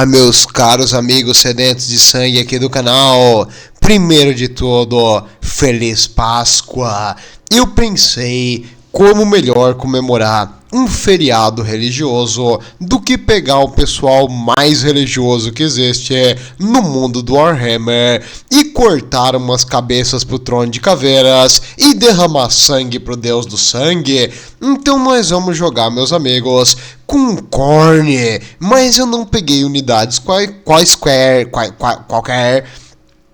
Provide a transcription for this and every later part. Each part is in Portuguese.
Olá, meus caros amigos sedentos de sangue aqui do canal. Primeiro de tudo, Feliz Páscoa. Eu pensei como melhor comemorar um feriado religioso do que pegar o pessoal mais religioso que existe no mundo do Warhammer e cortar umas cabeças pro trono de caveiras e derramar sangue pro deus do sangue. Então nós vamos jogar, meus amigos, com Khorne, mas eu não peguei unidades qualquer.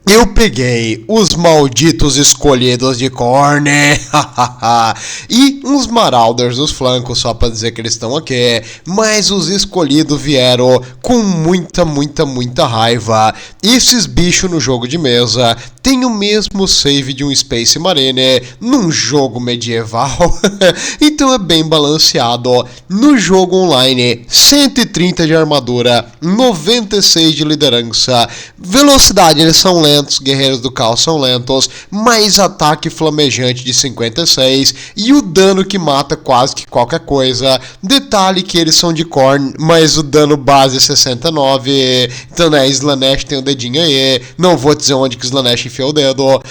Eu peguei os malditos escolhidos de Khorne e uns Marauders dos flancos, só pra dizer que eles estão aqui. Mas os escolhidos vieram com muita raiva. Esses bichos no jogo de mesa têm o mesmo save de um Space Marine num jogo medieval. Então é bem balanceado. No jogo online, 130 de armadura, 96 de liderança. Velocidade, eles são lentos. Guerreiros do caos são lentos, mais ataque flamejante de 56 e o dano que mata quase que qualquer coisa. Detalhe que eles são de Khorne, mas o dano base é 69. Então né, Slaanesh tem o dedinho aí. Não vou dizer onde que Slaanesh enfiou o dedo.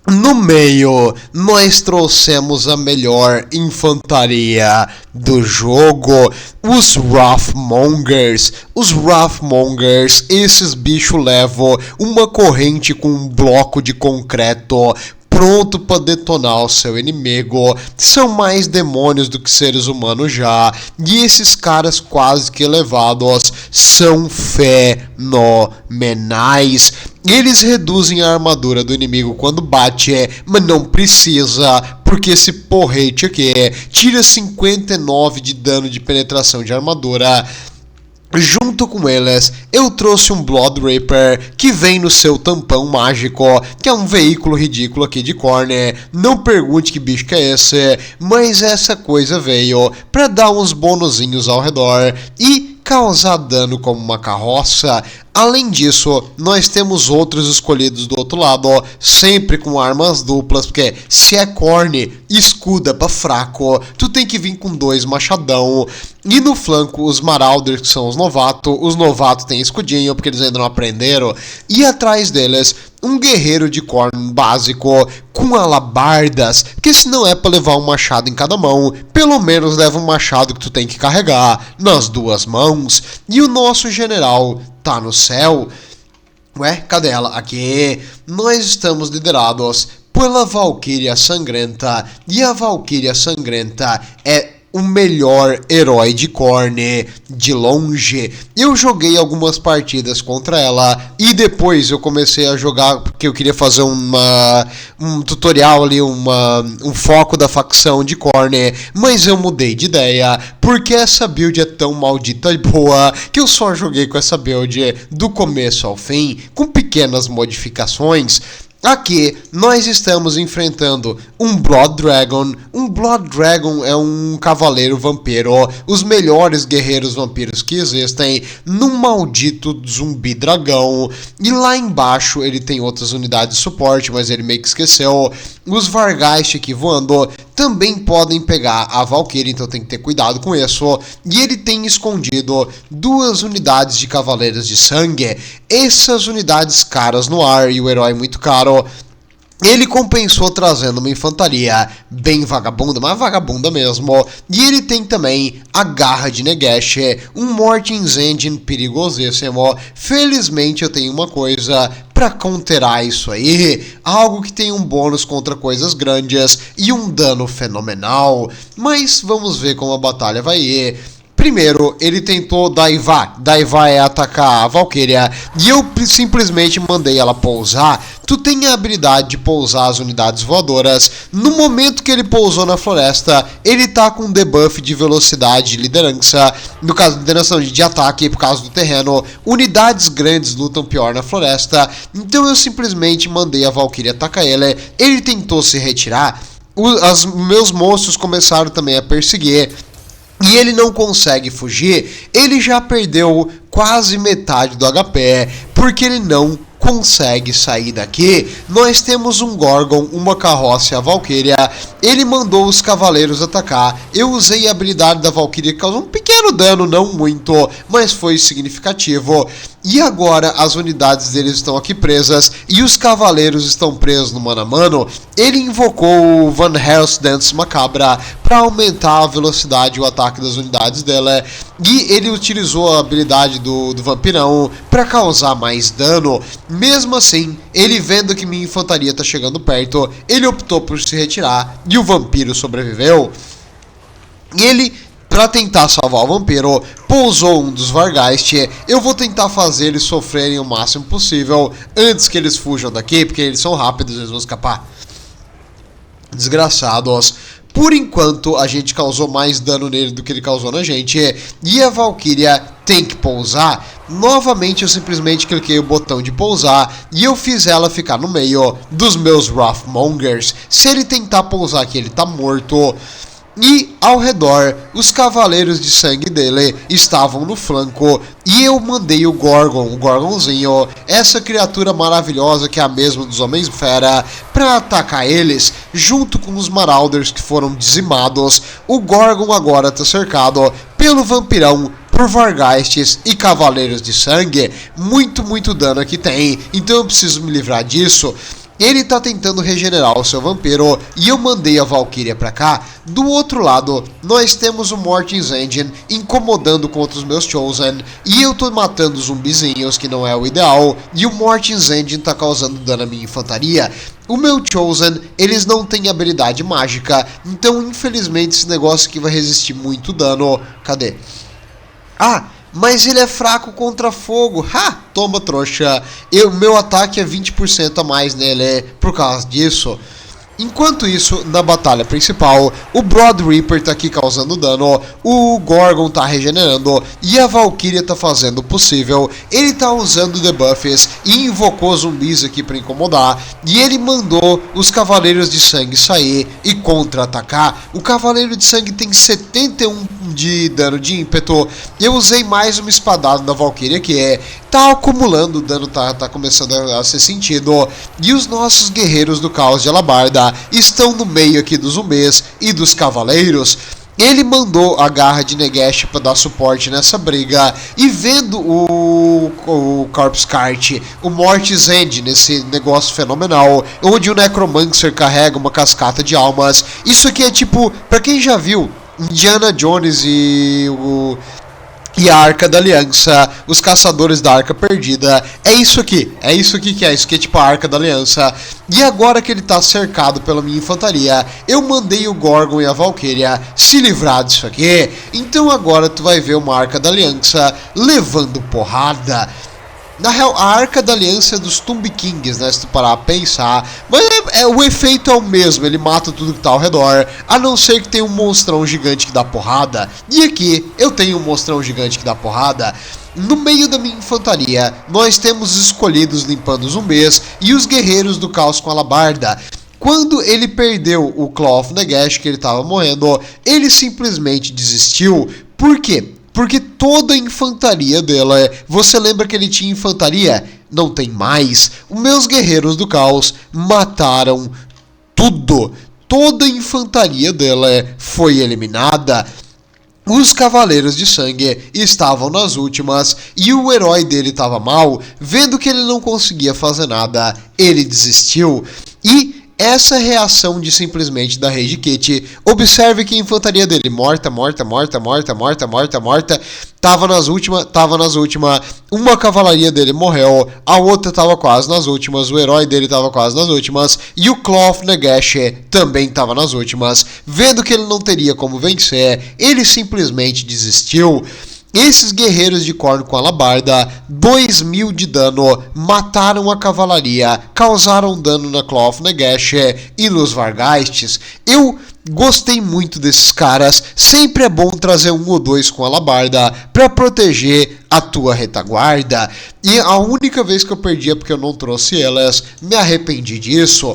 No meio, nós trouxemos a melhor infantaria do jogo, os Wrathmongers. Os Wrathmongers, esses bichos levam uma corrente com um bloco de concreto pronto para detonar o seu inimigo. São mais demônios do que seres humanos já. E esses caras quase que elevados são fenomenais. Eles reduzem a armadura do inimigo quando bate, mas não precisa, porque esse porrete aqui tira 59 de dano de penetração de armadura. Junto com eles, eu trouxe um Blood Reaper que vem no seu tampão mágico, que é um veículo ridículo aqui de Khorne. Não pergunte que bicho que é esse, mas essa coisa veio para dar uns bonuzinhos ao redor e causar dano como uma carroça. Além disso, nós temos outros escolhidos do outro lado, sempre com armas duplas, porque se é Khorne, escuda pra fraco, tu tem que vir com 2 machadão. E no flanco, os Marauders, que são os novatos têm escudinho, porque eles ainda não aprenderam. E atrás deles, um guerreiro de Khorne básico, com alabardas, porque se não é pra levar um machado em cada mão, pelo menos leva um machado que tu tem que carregar nas 2 mãos. E o nosso general tá no céu. Ué, cadê ela? Aqui. Nós estamos liderados pela Valkyria Sangrenta. E a Valkyria Sangrenta é o melhor herói de Khorne, de longe. Eu joguei algumas partidas contra ela e depois eu comecei a jogar porque eu queria fazer um tutorial ali, um foco da facção de Khorne, mas eu mudei de ideia porque essa build é tão maldita e boa que eu só joguei com essa build do começo ao fim, com pequenas modificações. Aqui nós estamos enfrentando um Blood Dragon. Um Blood Dragon é um cavaleiro vampiro, os melhores guerreiros vampiros que existem, num maldito zumbi dragão. E lá embaixo ele tem outras unidades de suporte, mas ele meio que esqueceu. Os Varghast aqui voando também podem pegar a Valkyrie, então tem que ter cuidado com isso. E ele tem escondido 2 unidades de cavaleiros de sangue. Essas unidades caras no ar e o herói muito caro. Ele compensou trazendo uma infantaria bem vagabunda, mas vagabunda mesmo. E ele tem também a Garra de Nagash, um Mortings Engine perigosíssimo. Felizmente eu tenho uma coisa para counterar isso aí, algo que tem um bônus contra coisas grandes e um dano fenomenal. Mas vamos ver como a batalha vai ir. Primeiro, ele tentou daivar é atacar a Valkyria, e eu simplesmente mandei ela pousar. Tu tem a habilidade de pousar as unidades voadoras. No momento que ele pousou na floresta, ele tá com um debuff de velocidade de liderança, no caso de liderança de ataque por causa do terreno. Unidades grandes lutam pior na floresta, então eu simplesmente mandei a Valkyria atacar ele. Ele tentou se retirar, meus monstros começaram também a perseguir. E ele não consegue fugir, ele já perdeu quase metade do HP, porque ele não consegue sair daqui. Nós temos um Gorgon, uma carroça e a Valkyria. Ele mandou os cavaleiros atacar. Eu usei a habilidade da Valkyria que causou um pequeno dano, não muito, mas foi significativo. E agora as unidades deles estão aqui presas e os cavaleiros estão presos no mano a mano. Ele invocou o Van Helsing Dance Macabra para aumentar a velocidade e o ataque das unidades dela. E ele utilizou a habilidade do vampirão para causar mais dano. Mesmo assim, ele vendo que minha infantaria está chegando perto, ele optou por se retirar e o vampiro sobreviveu. Ele, para tentar salvar o vampiro, pousou um dos Vargeist. Eu vou tentar fazer eles sofrerem o máximo possível antes que eles fujam daqui, porque eles são rápidos, eles vão escapar. Desgraçados. Por enquanto, a gente causou mais dano nele do que ele causou na gente. E a Valkyria tem que pousar. Novamente, eu simplesmente cliquei o botão de pousar e eu fiz ela ficar no meio dos meus Wrathmongers. Se ele tentar pousar aqui, ele tá morto. E ao redor, os cavaleiros de sangue dele estavam no flanco. E eu mandei o Gorgon, o Gorgonzinho, essa criatura maravilhosa que é a mesma dos Homens-Fera, para atacar eles, junto com os Marauders que foram dizimados. O Gorgon agora está cercado pelo vampirão, por Vargeists e cavaleiros de sangue. Muito dano aqui tem, então eu preciso me livrar disso. Ele tá tentando regenerar o seu vampiro e eu mandei a Valkyria pra cá. Do outro lado, nós temos o Mortis Engine incomodando contra os meus Chosen. E eu tô matando zumbizinhos, que não é o ideal. E o Mortis Engine tá causando dano à minha infantaria. O meu Chosen, eles não têm habilidade mágica. Então, infelizmente, esse negócio aqui vai resistir muito dano. Cadê? Mas ele é fraco contra fogo. Toma, trouxa. Meu ataque é 20% a mais nele por causa disso. Enquanto isso, na batalha principal, o Brood Reaper tá aqui causando dano, o Gorgon tá regenerando e a Valkyria tá fazendo o possível. Ele tá usando debuffs e invocou zumbis aqui pra incomodar. E ele mandou os Cavaleiros de Sangue sair e contra-atacar. O Cavaleiro de Sangue tem 71 de dano de ímpeto. Eu usei mais uma espadada da Valkyria que tá acumulando, o dano tá começando a ser sentido. E os nossos guerreiros do caos de Alabarda estão no meio aqui dos zumbis e dos cavaleiros. Ele mandou a garra de Nagash para dar suporte nessa briga. E vendo o Corpse Cart, o Mortis End nesse negócio fenomenal, onde o Necromancer carrega uma cascata de almas. Isso aqui é tipo, pra quem já viu Indiana Jones e a Arca da Aliança, os caçadores da Arca Perdida, é isso aqui que é tipo a Arca da Aliança. E agora que ele tá cercado pela minha infantaria, eu mandei o Gorgon e a Valkyria se livrar disso aqui. Então agora tu vai ver uma Arca da Aliança levando porrada. Na real, a Arca da Aliança é dos Tomb Kings, né, se tu parar a pensar. Mas o efeito é o mesmo, ele mata tudo que tá ao redor, a não ser que tenha um monstrão gigante que dá porrada. E aqui, eu tenho um monstrão gigante que dá porrada. No meio da minha infantaria, nós temos escolhidos limpando zumbis e os guerreiros do caos com alabarda. Quando ele perdeu o Claw of Nagash, que ele tava morrendo, ele simplesmente desistiu. Por quê? Porque toda a infantaria dela, você lembra que ele tinha infantaria? Não tem mais. Os meus guerreiros do caos mataram tudo. Toda a infantaria dela foi eliminada. Os cavaleiros de sangue estavam nas últimas e o herói dele estava mal. Vendo que ele não conseguia fazer nada, ele desistiu. E essa reação de simplesmente da Rage Kit, observe que a infantaria dele morta, tava nas últimas, uma cavalaria dele morreu, a outra tava quase nas últimas, o herói dele tava quase nas últimas, e o Claw of Nagash também tava nas últimas. Vendo que ele não teria como vencer, ele simplesmente desistiu. Esses guerreiros de corno com alabarda, 2000 de dano, mataram a cavalaria, causaram dano na Claw of Nagash e nos Vargeists. Eu gostei muito desses caras, sempre é bom trazer um ou dois com alabarda para proteger a tua retaguarda. E a única vez que eu perdi é porque eu não trouxe elas, me arrependi disso.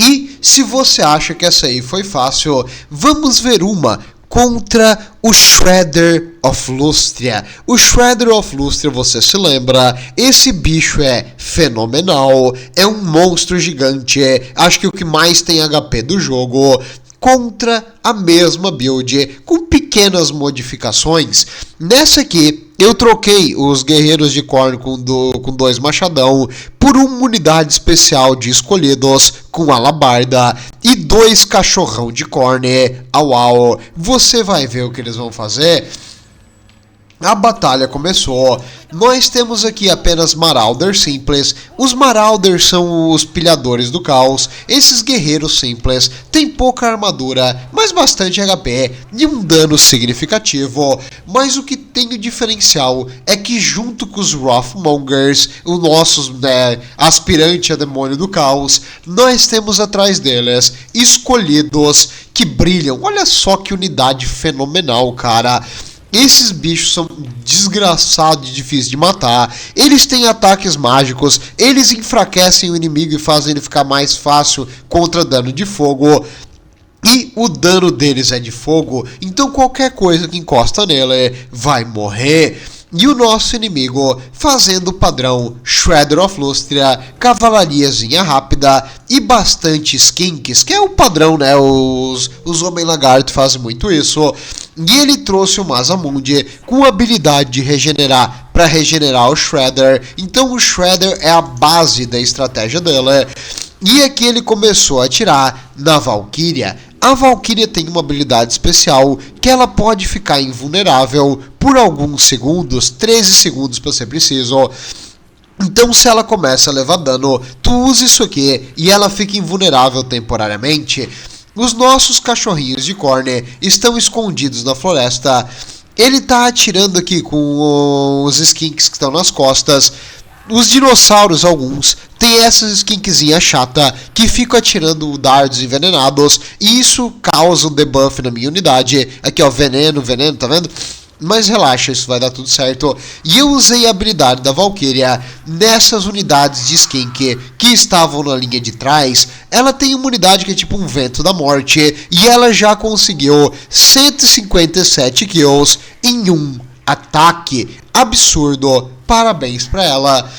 E se você acha que essa aí foi fácil, vamos ver uma contra o Shredder of Lustria. O Shredder of Lustria, você se lembra? Esse bicho é fenomenal, é um monstro gigante, acho que o que mais tem HP do jogo, contra a mesma build, com pequenas modificações. Nessa aqui, eu troquei os guerreiros de Khorne com 2 machadão por uma unidade especial de escolhidos com alabarda e 2 cachorrão de Khorne. Au, você vai ver o que eles vão fazer. A batalha começou. Nós temos aqui apenas Marauders simples. Os Marauders são os pilhadores do caos. Esses guerreiros simples têm pouca armadura, mas bastante HP e um dano significativo. Mas o que tem o diferencial é que junto com os Wrathmongers, os nossos aspirante a demônio do caos, nós temos atrás deles escolhidos que brilham. Olha só que unidade fenomenal, cara. Esses bichos são desgraçados e difíceis de matar. Eles têm ataques mágicos. Eles enfraquecem o inimigo e fazem ele ficar mais fácil contra dano de fogo. E o dano deles é de fogo. Então qualquer coisa que encosta nele vai morrer. E o nosso inimigo fazendo o padrão Shredder of Lustria, cavalariazinha rápida e bastante skinks, que é o padrão, né? Os Homem-Lagarto fazem muito isso. E ele trouxe o Masamune com a habilidade de regenerar para regenerar o Shredder. Então o Shredder é a base da estratégia dela. E aqui ele começou a atirar na Valkyria. A Valkyria tem uma habilidade especial que ela pode ficar invulnerável por alguns segundos, 13 segundos para ser preciso. Então se ela começa a levar dano, tu usa isso aqui e ela fica invulnerável temporariamente. Os nossos cachorrinhos de Khorne estão escondidos na floresta. Ele tá atirando aqui com os skinks que estão nas costas. Os dinossauros, alguns, tem essas skinkzinha chata que ficam atirando dardos envenenados. E isso causa um debuff na minha unidade. Aqui ó, veneno, tá vendo? Mas relaxa, isso vai dar tudo certo. E eu usei a habilidade da Valkyria nessas unidades de skink que estavam na linha de trás. Ela tem uma unidade que é tipo um vento da morte. E ela já conseguiu 157 kills em um ataque. Absurdo. Parabéns pra ela.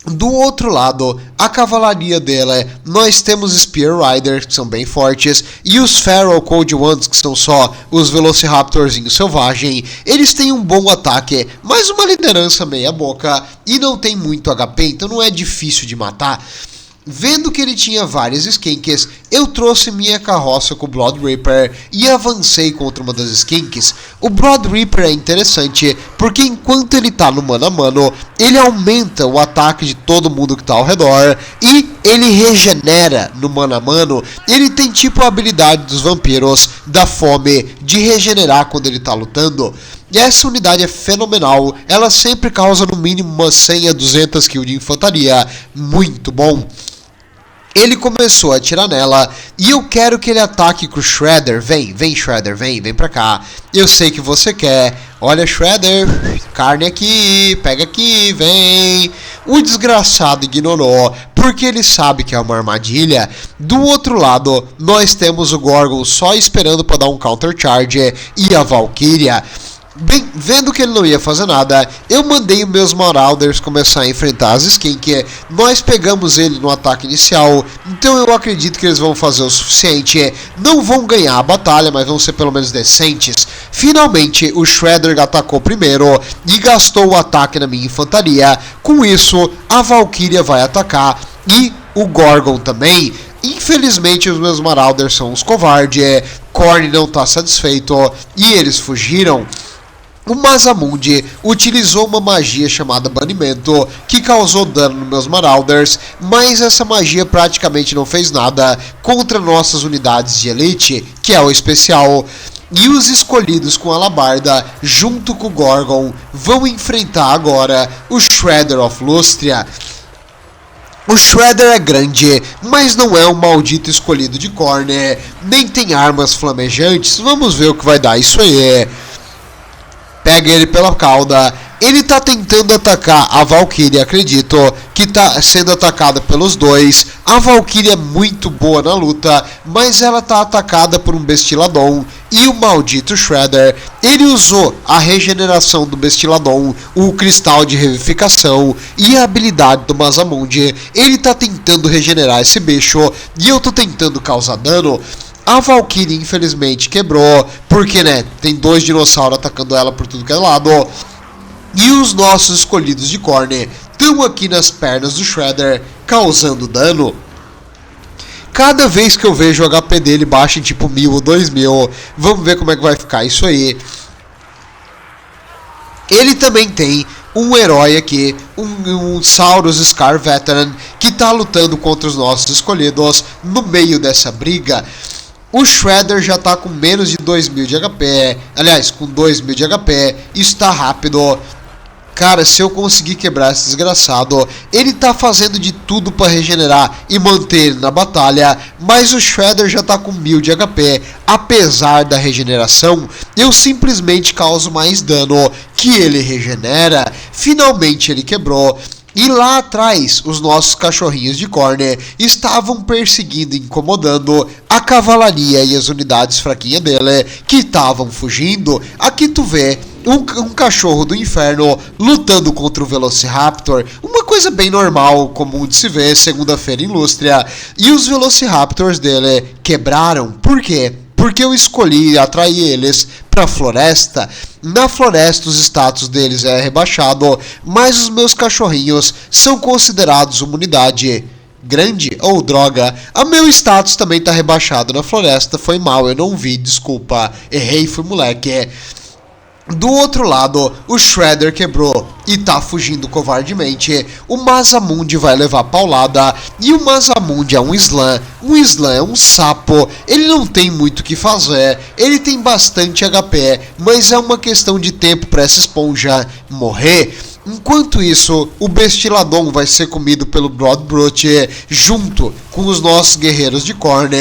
Do outro lado, a cavalaria dela, nós temos Spear Riders, que são bem fortes, e os Feral Cold Ones, que são só os Velociraptorzinhos selvagem. Eles têm um bom ataque, mas uma liderança meia boca, e não tem muito HP, então não é difícil de matar. Vendo que ele tinha várias skinks, eu trouxe minha carroça com o Blood Reaper e avancei contra uma das skinks. O Blood Reaper é interessante porque enquanto ele tá no mano a mano, ele aumenta o ataque de todo mundo que tá ao redor e ele regenera no mano a mano. Ele tem tipo a habilidade dos vampiros da fome de regenerar quando ele tá lutando. E essa unidade é fenomenal, ela sempre causa no mínimo umas 100 a 200 kills de infantaria, muito bom. Ele começou a atirar nela e eu quero que ele ataque com o Shredder. Vem Shredder, vem pra cá. Eu sei que você quer. Olha Shredder, carne aqui, pega aqui, vem. O desgraçado ignorou porque ele sabe que é uma armadilha. Do outro lado, nós temos o Gorgon só esperando para dar um counter charge e a Valkyria. Bem, vendo que ele não ia fazer nada, eu mandei os meus Marauders começar a enfrentar as skink. Nós pegamos ele no ataque inicial, então eu acredito que eles vão fazer o suficiente. Não vão ganhar a batalha, mas vão ser pelo menos decentes. Finalmente, o Shredder atacou primeiro e gastou o ataque na minha infantaria. Com isso, a Valkyria vai atacar e o Gorgon também. Infelizmente, os meus Marauders são uns covardes. Khorne não está satisfeito e eles fugiram. O Masamune utilizou uma magia chamada Banimento, que causou dano nos meus Marauders, mas essa magia praticamente não fez nada contra nossas unidades de elite, que é o especial. E os escolhidos com alabarda, junto com o Gorgon, vão enfrentar agora o Shredder of Lustria. O Shredder é grande, mas não é um maldito escolhido de Khorne, nem tem armas flamejantes. Vamos ver o que vai dar isso aí. Pega ele pela cauda. Ele tá tentando atacar a Valkyria, acredito que tá sendo atacada pelos dois. A Valkyria é muito boa na luta, mas ela tá atacada por um Bestiladon e o maldito Shredder, ele usou a regeneração do Bestiladon, o cristal de revivificação e a habilidade do Masamune. Ele tá tentando regenerar esse bicho e eu tô tentando causar dano. A Valkyrie infelizmente quebrou, porque né, tem 2 dinossauros atacando ela por tudo que é lado. E os nossos escolhidos de Korn estão aqui nas pernas do Shredder, causando dano. Cada vez que eu vejo o HP dele baixa em tipo 1000 ou 2000. Vamos ver como é que vai ficar isso aí. Ele também tem um herói aqui, um Saurus Scar Veteran, que está lutando contra os nossos escolhidos no meio dessa briga. O Shredder já está com menos de 2000 de HP, aliás, com 2000 de HP, está rápido. Cara, se eu conseguir quebrar esse desgraçado, ele tá fazendo de tudo para regenerar e manter ele na batalha, mas o Shredder já tá com 1000 de HP. Apesar da regeneração, eu simplesmente causo mais dano que ele regenera. Finalmente ele quebrou. E lá atrás, os nossos cachorrinhos de Korn estavam perseguindo e incomodando a cavalaria e as unidades fraquinhas dele, que estavam fugindo. Aqui tu vê um cachorro do inferno lutando contra o Velociraptor, uma coisa bem normal, comum de se ver, segunda-feira em Lústria. E os Velociraptors dele quebraram. Por quê? Porque eu escolhi atrair eles para a floresta. Na floresta os status deles é rebaixado, mas os meus cachorrinhos são considerados uma unidade grande ou droga. A meu status também tá rebaixado na floresta, foi mal, eu não vi, desculpa, errei, fui moleque. Do outro lado, o Shredder quebrou e tá fugindo covardemente. O Masamune vai levar paulada. E o Masamune é um Slam. Um Slam é um sapo. Ele não tem muito o que fazer. Ele tem bastante HP, mas é uma questão de tempo para essa esponja morrer. Enquanto isso, o Bestiladon vai ser comido pelo Blood Brute junto com os nossos guerreiros de Korn,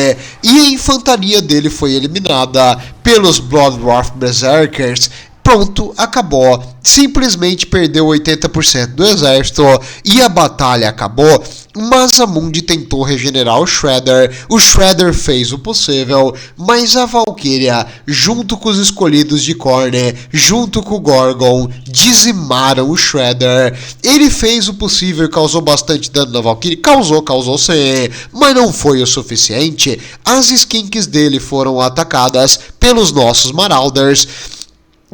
e a infantaria dele foi eliminada pelos Bloodwrath Berserkers. Pronto, acabou. Simplesmente perdeu 80% do exército e a batalha acabou. Masamune tentou regenerar o Shredder fez o possível, mas a Valkyria, junto com os escolhidos de Korn, junto com o Gorgon, dizimaram o Shredder. Ele fez o possível e causou bastante dano na Valkyrie, causou sim, mas não foi o suficiente. As skinks dele foram atacadas pelos nossos Marauders.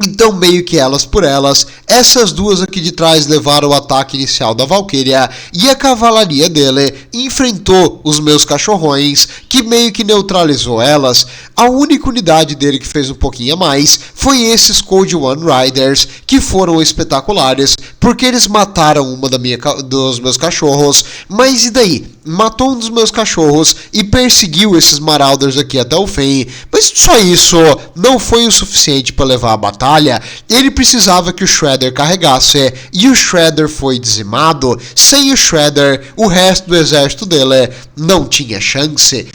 Então, meio que elas por elas, essas duas aqui de trás levaram o ataque inicial da Valkyria e a cavalaria dele enfrentou os meus cachorrões, que meio que neutralizou elas. A única unidade dele que fez um pouquinho a mais foi esses Cold One Riders, que foram espetaculares, porque eles mataram uma dos meus cachorros, mas e daí? Matou um dos meus cachorros e perseguiu esses Marauders aqui até o fim, mas só isso não foi o suficiente para levar a batalha. Ele precisava que o Shredder carregasse e o Shredder foi dizimado. Sem o Shredder, o resto do exército dele não tinha chance.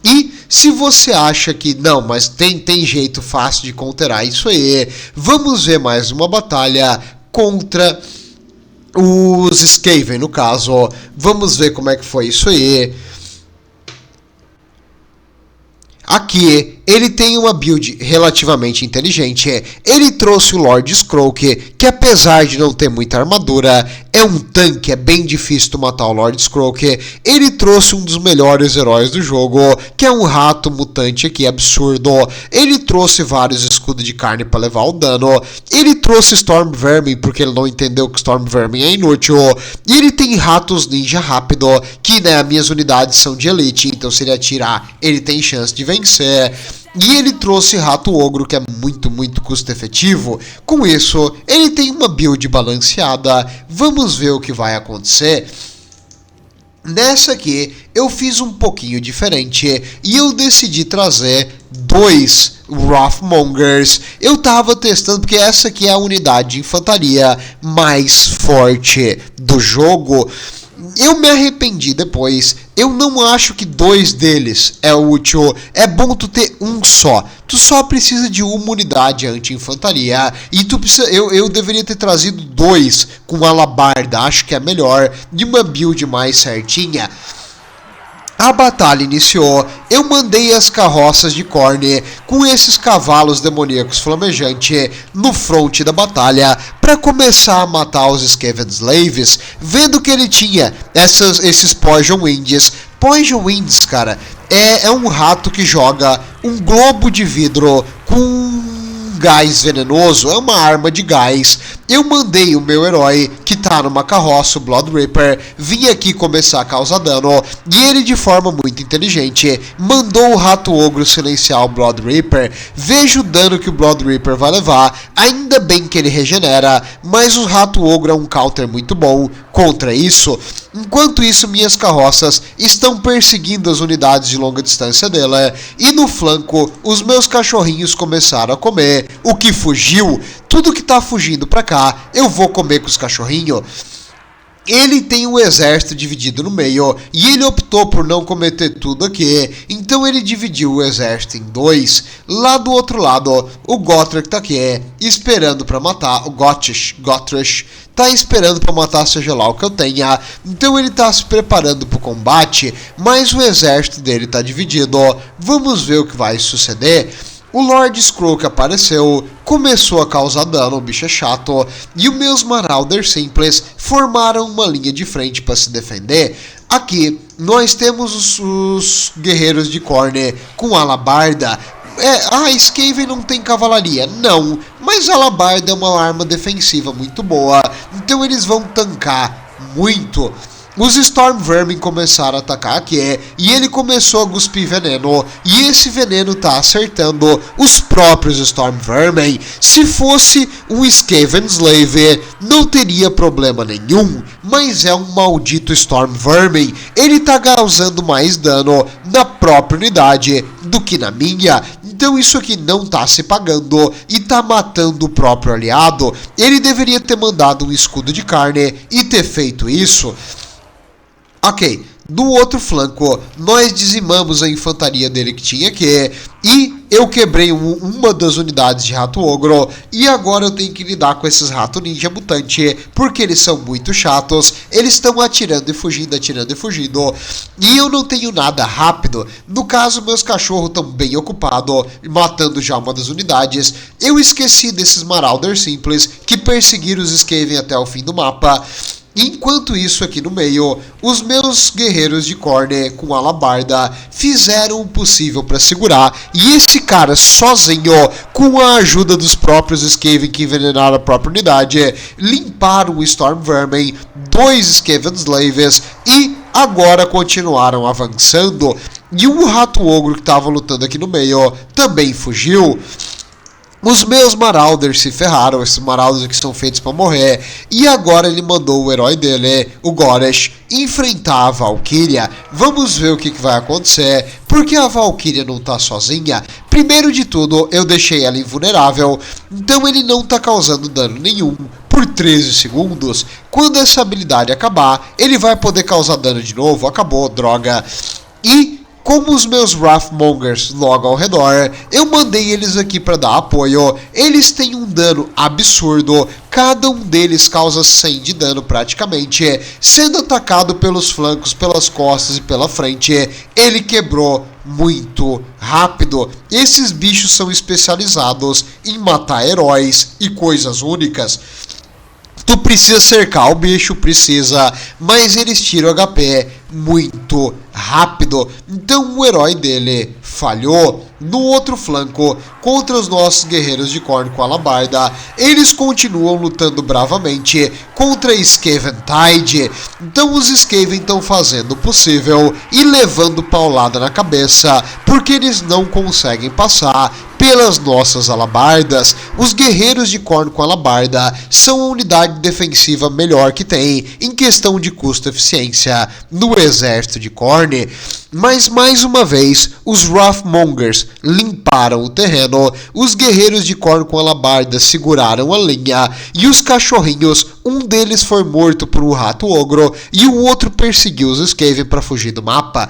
E se você acha que não, mas tem jeito fácil de counterar isso aí, vamos ver mais uma batalha contra os Skaven, no caso. Vamos ver como é que foi isso aí. Aqui, ele tem uma build relativamente inteligente. Ele trouxe o Lord Skroak, que apesar de não ter muita armadura, é um tanque, é bem difícil tu matar o Lord Skroak. Ele trouxe um dos melhores heróis do jogo, que é um rato mutante aqui, absurdo. Ele trouxe vários escudos de carne para levar o dano. Ele trouxe Storm Vermin, porque ele não entendeu que Storm Vermin é inútil. E ele tem ratos ninja rápido, que né, minhas unidades são de elite, então se ele atirar, ele tem chance de vencer. E ele trouxe Rato Ogro, que é muito custo efetivo. Com isso, ele tem uma build balanceada. Vamos ver o que vai acontecer. Nessa aqui, eu fiz um pouquinho diferente e eu decidi trazer 2 Wrathmongers. Eu tava testando porque essa aqui é a unidade de infantaria mais forte do jogo. Eu me arrependi depois. Eu não acho que 2 deles é útil. É bom tu ter um só. Tu só precisa de uma unidade anti-infantaria. E tu precisa. Eu deveria ter trazido 2 com alabarda. Acho que é melhor. De uma build mais certinha. A batalha iniciou, eu mandei as carroças de Khorne com esses cavalos demoníacos flamejantes no fronte da batalha para começar a matar os Skaven Slaves, vendo que ele tinha esses Poison Winds. Poison Winds, cara, é um rato que joga um globo de vidro com gás venenoso, é uma arma de gás. Eu mandei o meu herói, que tá numa carroça, o Blood Reaper, vir aqui começar a causar dano, e ele de forma muito inteligente mandou o Rato Ogro silenciar o Blood Reaper. Veja o dano que o Blood Reaper vai levar, ainda bem que ele regenera, mas o Rato Ogro é um counter muito bom contra isso. Enquanto isso, minhas carroças estão perseguindo as unidades de longa distância dela, e no flanco, os meus cachorrinhos começaram a comer o que fugiu. Tudo que tá fugindo pra cá, eu vou comer com os cachorrinhos. Ele tem um exército dividido no meio, e ele optou por não cometer tudo aqui, então ele dividiu o exército em dois. Lá do outro lado, o Gotrek tá aqui, esperando pra matar, o Gotrish tá esperando pra matar seja lá o que eu tenha, então ele tá se preparando pro combate, mas o exército dele tá dividido. Vamos ver o que vai suceder. O Lord Skrull que apareceu, começou a causar dano, o bicho é chato, e os meus Marauder simples formaram uma linha de frente para se defender. Aqui, nós temos os guerreiros de Khorne com alabarda. Skaven não tem cavalaria, não, mas a alabarda é uma arma defensiva muito boa, então eles vão tancar muito. Os Storm Vermin começaram a atacar aqui, e ele começou a cuspir veneno, e esse veneno tá acertando os próprios Storm Vermin. Se fosse um Skaven Slave, não teria problema nenhum, mas é um maldito Storm Vermin, ele tá causando mais dano na própria unidade do que na minha. Então isso aqui não tá se pagando e tá matando o próprio aliado. Ele deveria ter mandado um escudo de carne e ter feito isso. Ok, do outro flanco, nós dizimamos a infantaria dele que tinha aqui, e eu quebrei uma das unidades de Rato Ogro, e agora eu tenho que lidar com esses Rato Ninja Mutante, porque eles são muito chatos, eles estão atirando e fugindo, e eu não tenho nada rápido. No caso, meus cachorros estão bem ocupados, matando já uma das unidades. Eu esqueci desses Marauder simples, que perseguiram os Skaven até o fim do mapa. Enquanto isso, aqui no meio, os meus guerreiros de Khorne com alabarda fizeram o possível para segurar, e esse cara sozinho, com a ajuda dos próprios Skaven que envenenaram a própria unidade, limparam o Storm Vermin, 2 Skaven Slaves, e agora continuaram avançando. E o Rato Ogro que estava lutando aqui no meio também fugiu. Os meus Marauders se ferraram, esses Marauders que são feitos para morrer, e agora ele mandou o herói dele, o Goresh, enfrentar a Valkyria. Vamos ver o que vai acontecer, porque a Valkyria não tá sozinha. Primeiro de tudo, eu deixei ela invulnerável, então ele não tá causando dano nenhum por 13 segundos. Quando essa habilidade acabar, ele vai poder causar dano de novo. Acabou, droga. E como os meus Wrathmongers logo ao redor, eu mandei eles aqui para dar apoio. Eles têm um dano absurdo, cada um deles causa 100 de dano praticamente, sendo atacado pelos flancos, pelas costas e pela frente. Ele quebrou muito rápido. Esses bichos são especializados em matar heróis e coisas únicas. Tu precisa cercar o bicho, precisa, mas eles tiram HP muito rápido. Então o herói dele falhou. No outro flanco, contra os nossos guerreiros de Khorne com alabarda, eles continuam lutando bravamente contra Skaven Tide. Então os Skaven estão fazendo o possível e levando paulada na cabeça, porque eles não conseguem passar pelas nossas alabardas. Os guerreiros de Khorne com alabarda são a unidade defensiva melhor que tem em questão de custo-eficiência no exército de Khorne. Mas mais uma vez, os Wrathmongers limparam o terreno, os guerreiros de Khorne com alabarda seguraram a linha, e os cachorrinhos, um deles foi morto por um Rato Ogro e o outro perseguiu os Skaven para fugir do mapa.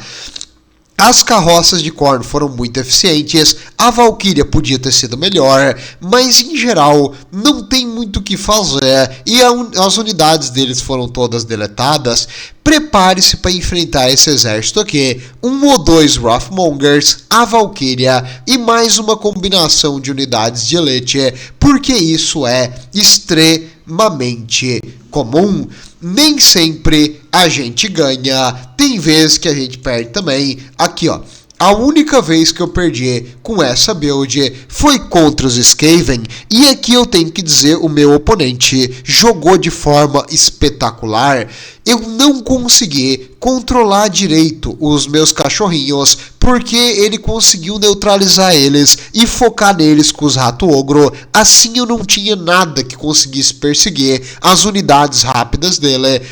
As carroças de Khorne foram muito eficientes, a Valkyria podia ter sido melhor, mas em geral não tem muito o que fazer e as unidades deles foram todas deletadas. Prepare-se para enfrentar esse exército aqui, 1 ou 2 Wrathmongers, a Valkyria e mais uma combinação de unidades de elite, porque isso é extremamente comum. Nem sempre a gente ganha, tem vezes que a gente perde também. Aqui ó, a única vez que eu perdi com essa build foi contra os Skaven, e aqui eu tenho que dizer, o meu oponente jogou de forma espetacular. Eu não consegui controlar direito os meus cachorrinhos, porque ele conseguiu neutralizar eles e focar neles com os rato ogro. Assim eu não tinha nada que conseguisse perseguir as unidades rápidas dele.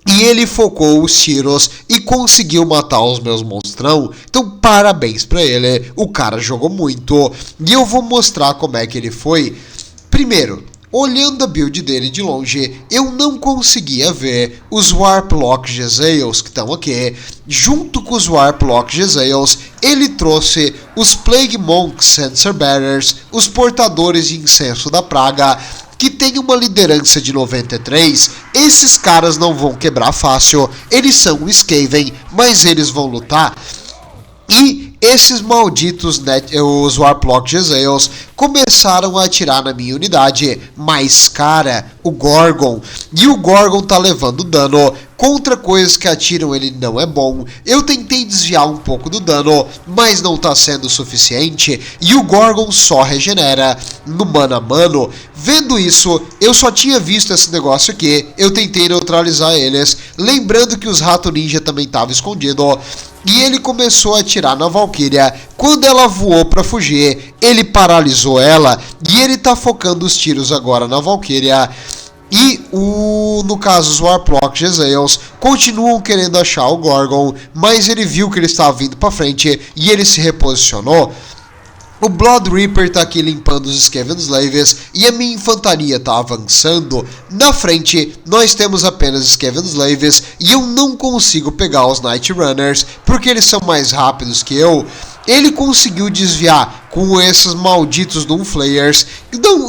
E ele focou os tiros e conseguiu matar os meus monstrão. Então parabéns pra ele, o cara jogou muito. E eu vou mostrar como é que ele foi. Primeiro, olhando a build dele de longe, eu não conseguia ver os Warplock Jezzails que estão aqui. Junto com os Warplock Jezzails, ele trouxe os Plague Monk Censer Bearers, os portadores de incenso da praga, que tem uma liderança de 93, esses caras não vão quebrar fácil, eles são Skaven, mas eles vão lutar. E esses malditos, os Warplock Jezzails, começaram a atirar na minha unidade mais cara, o Gorgon. E o Gorgon tá levando dano. Contra coisas que atiram ele não é bom. Eu tentei desviar um pouco do dano, mas não tá sendo o suficiente. E o Gorgon só regenera no mano a mano. Vendo isso, eu só tinha visto esse negócio aqui. Eu tentei neutralizar eles. Lembrando que os Rato Ninja também estavam escondidos. E ele começou a atirar na Valkyria. Quando ela voou para fugir, ele paralisou ela. E ele tá focando os tiros agora na Valkyria. E no caso, os Warplock Jezzails continuam querendo achar o Gorgon, mas ele viu que ele estava vindo para frente e ele se reposicionou. O Blood Reaper tá aqui limpando os Skaven Slaves e a minha infantaria tá avançando. Na frente, nós temos apenas Skaven Slaves e eu não consigo pegar os Night Runners porque eles são mais rápidos que eu. Ele conseguiu desviar com esses malditos Doomflayers.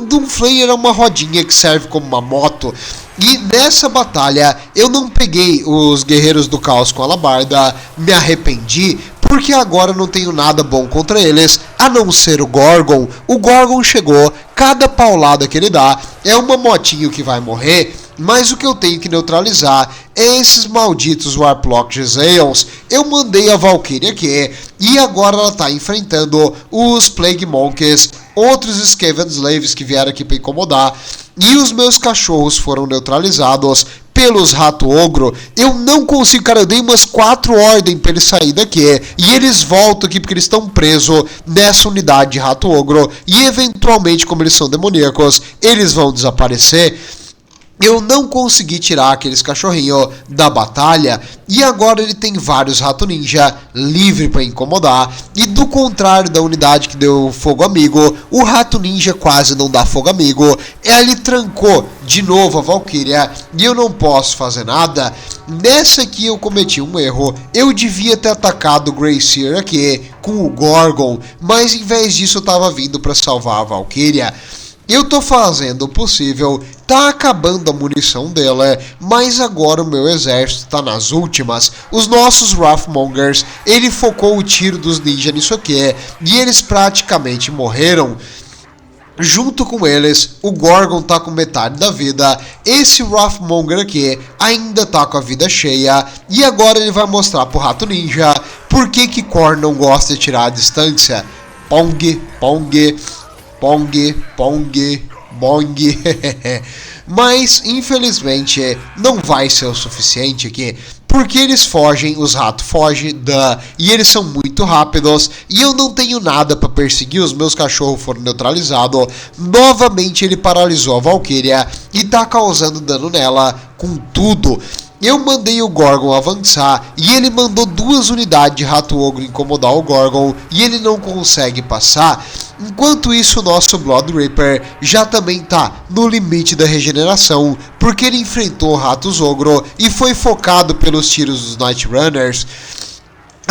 Doomflayer é uma rodinha que serve como uma moto. E nessa batalha eu não peguei os Guerreiros do Caos com alabarda, me arrependi, porque agora eu não tenho nada bom contra eles, a não ser o Gorgon. O Gorgon chegou, cada paulada que ele dá é uma motinho que vai morrer, mas o que eu tenho que neutralizar é esses malditos Warplock Jezzails. Eu mandei a Valkyria aqui, e agora ela está enfrentando os Plague Monks, outros Skaven Slaves que vieram aqui para incomodar, e os meus cachorros foram neutralizados pelos Rato Ogro. Eu não consigo, cara, eu dei umas 4 ordens para eles saírem daqui, e eles voltam aqui porque eles estão presos nessa unidade de Rato Ogro, e eventualmente, como eles são demoníacos, eles vão desaparecer. Eu não consegui tirar aqueles cachorrinhos da batalha, e agora ele tem vários Rato Ninja livre para incomodar. E do contrário da unidade que deu fogo amigo, o Rato Ninja quase não dá fogo amigo. Ele trancou de novo a Valkyria e eu não posso fazer nada. Nessa aqui eu cometi um erro. Eu devia ter atacado o Greyseer aqui com o Gorgon, mas em vez disso eu estava vindo para salvar a Valkyria. Eu tô fazendo o possível, tá acabando a munição dela, mas agora o meu exército tá nas últimas. Os nossos Wrathmongers, ele focou o tiro dos ninjas nisso aqui, e eles praticamente morreram. Junto com eles, o Gorgon tá com metade da vida, esse Wrathmonger aqui ainda tá com a vida cheia, e agora ele vai mostrar pro Rato Ninja por que Khorne não gosta de tirar a distância. Pong, pong... Pong, pong, bong. Mas, infelizmente, não vai ser o suficiente aqui, porque eles fogem, os ratos fogem, e eles são muito rápidos, e eu não tenho nada para perseguir, os meus cachorros foram neutralizados. Novamente ele paralisou a Valkyria e tá causando dano nela com tudo. Eu mandei o Gorgon avançar e ele mandou 2 unidades de Rato Ogro incomodar o Gorgon e ele não consegue passar. Enquanto isso, o nosso Blood Reaper já também tá no limite da regeneração, porque ele enfrentou Ratos Ogro e foi focado pelos tiros dos Night Runners.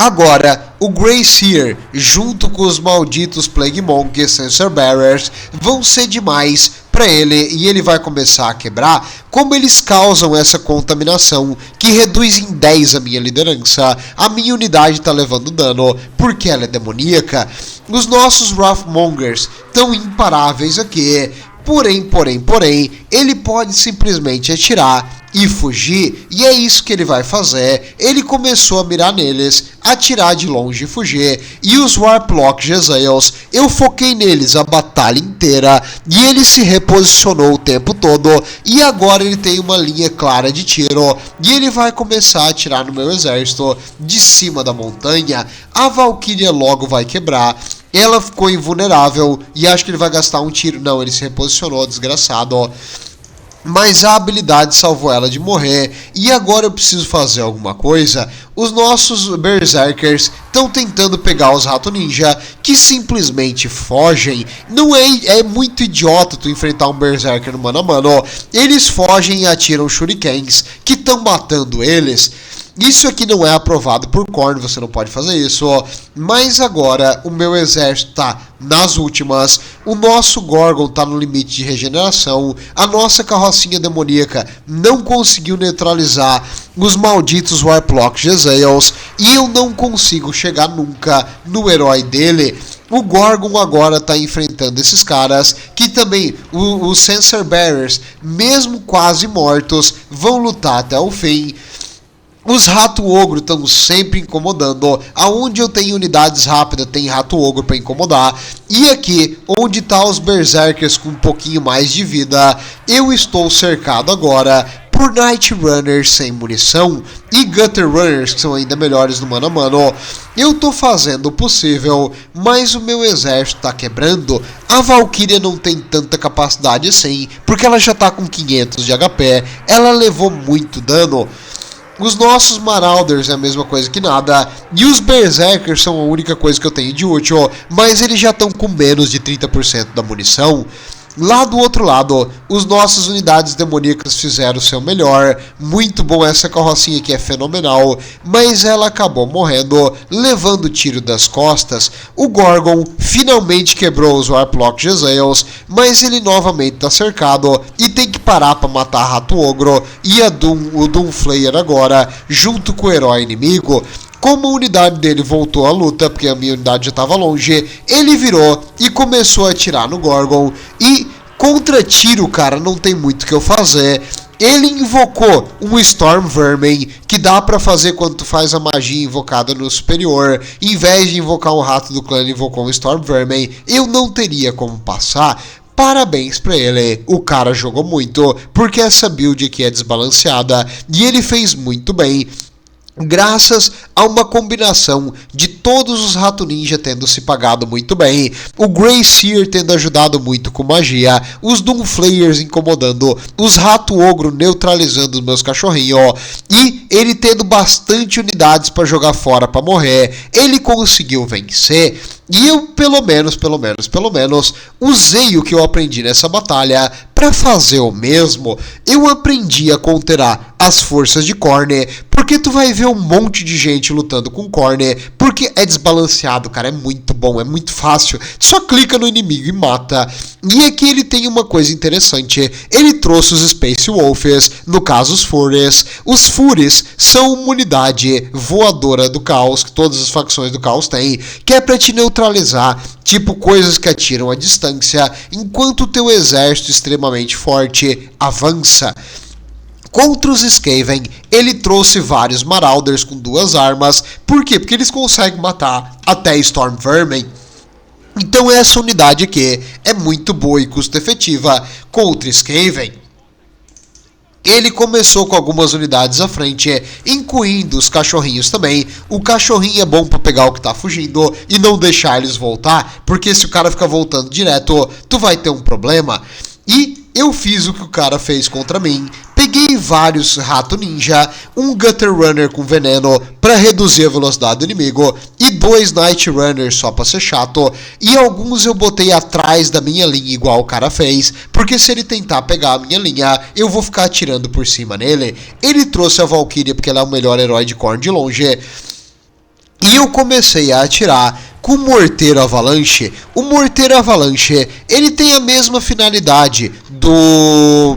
Agora, o Grey Seer, junto com os malditos Plague Monk e Sensor Bearers, vão ser demais para ele e ele vai começar a quebrar. Como eles causam essa contaminação que reduz em 10 a minha liderança, a minha unidade está levando dano porque ela é demoníaca. Os nossos Wrathmongers estão imparáveis aqui. Porém, ele pode simplesmente atirar e fugir, e é isso que ele vai fazer. Ele começou a mirar neles, atirar de longe e fugir, e os Warplock Jezzails, eu foquei neles a batalha inteira, e ele se reposicionou o tempo todo, e agora ele tem uma linha clara de tiro, e ele vai começar a atirar no meu exército de cima da montanha. A Valkyria logo vai quebrar. Ela ficou invulnerável e acho que ele vai gastar um tiro. Não, ele se reposicionou, desgraçado. Mas a habilidade salvou ela de morrer. E agora eu preciso fazer alguma coisa. Os nossos Berserkers estão tentando pegar os Rato Ninja, que simplesmente fogem. Não é muito idiota tu enfrentar um Berserker no mano a mano. Eles fogem e atiram shurikens, que estão matando eles. Isso aqui não é aprovado por Khorne, você não pode fazer isso. Mas agora o meu exército tá nas últimas. O nosso Gorgon tá no limite de regeneração. A nossa carrocinha demoníaca não conseguiu neutralizar os malditos Warplock Jezzails. E eu não consigo chegar nunca no herói dele. O Gorgon agora está enfrentando esses caras, que também, os Sensor Bearers, mesmo quase mortos, vão lutar até o fim. Os Rato Ogro estão sempre incomodando. Aonde eu tenho unidades rápidas, tem Rato Ogro para incomodar. E aqui, onde tá os Berserkers com um pouquinho mais de vida, eu estou cercado agora por Night Runners sem munição e Gutter Runners, que são ainda melhores no mano a mano. Eu tô fazendo o possível, mas o meu exército tá quebrando. A Valkyria não tem tanta capacidade assim, porque ela já tá com 500 de HP. Ela levou muito dano. Os nossos Marauders é a mesma coisa que nada. E os Berserkers são a única coisa que eu tenho de útil. Mas eles já estão com menos de 30% da munição. Lá do outro lado, os nossas unidades demoníacas fizeram o seu melhor. Muito bom, essa carrocinha aqui é fenomenal. Mas ela acabou morrendo, levando tiro das costas. O Gorgon finalmente quebrou os Warplock Jezzails, mas ele novamente está cercado e tem que parar para matar Rato Ogro e o Doomflayer agora, junto com o herói inimigo. Como a unidade dele voltou à luta, porque a minha unidade já estava longe, ele virou e começou a atirar no Gorgon. E contra tiro, cara, não tem muito o que eu fazer. Ele invocou um Storm Vermin, que dá pra fazer quando tu faz a magia invocada no superior. Em vez de invocar um rato do clã, ele invocou um Storm Vermin. Eu não teria como passar. Parabéns pra ele, o cara jogou muito, porque essa build aqui é desbalanceada e ele fez muito bem. Graças a uma combinação de todos os Rato Ninja tendo se pagado muito bem, o Grey Seer tendo ajudado muito com magia, os Doomflayers incomodando, os Rato Ogro neutralizando os meus cachorrinhos, e ele tendo bastante unidades para jogar fora para morrer, ele conseguiu vencer. E eu, pelo menos, usei o que eu aprendi nessa batalha para fazer o mesmo. Eu aprendi a counterar as forças de Khorne, porque tu vai ver um monte de gente lutando com Khorne, porque é desbalanceado, cara, é muito bom, é muito fácil. Só clica no inimigo e mata. E aqui ele tem uma coisa interessante, ele trouxe os Space Wolves, no caso os Furies. Os Furies são uma unidade voadora do caos, que todas as facções do caos têm, que é pra te neutralizar, tipo coisas que atiram à distância, enquanto o teu exército extremamente forte avança. Contra os Skaven, ele trouxe vários Marauders com 2 armas. Por quê? Porque eles conseguem matar até Storm Vermin. Então essa unidade aqui é muito boa e custo efetiva contra Skaven. Ele começou com algumas unidades à frente, incluindo os cachorrinhos também. O cachorrinho é bom para pegar o que tá fugindo e não deixar eles voltar, porque se o cara ficar voltando direto, tu vai ter um problema. E eu fiz o que o cara fez contra mim. Peguei vários Rato Ninja, um Gutter Runner com veneno para reduzir a velocidade do inimigo e 2 Night Runners só para ser chato. E alguns eu botei atrás da minha linha igual o cara fez, porque se ele tentar pegar a minha linha, eu vou ficar atirando por cima nele. Ele trouxe a Valkyria porque ela é o melhor herói de Khorne de longe. E eu comecei a atirar com o Morteiro Avalanche. O Morteiro Avalanche, ele tem a mesma finalidade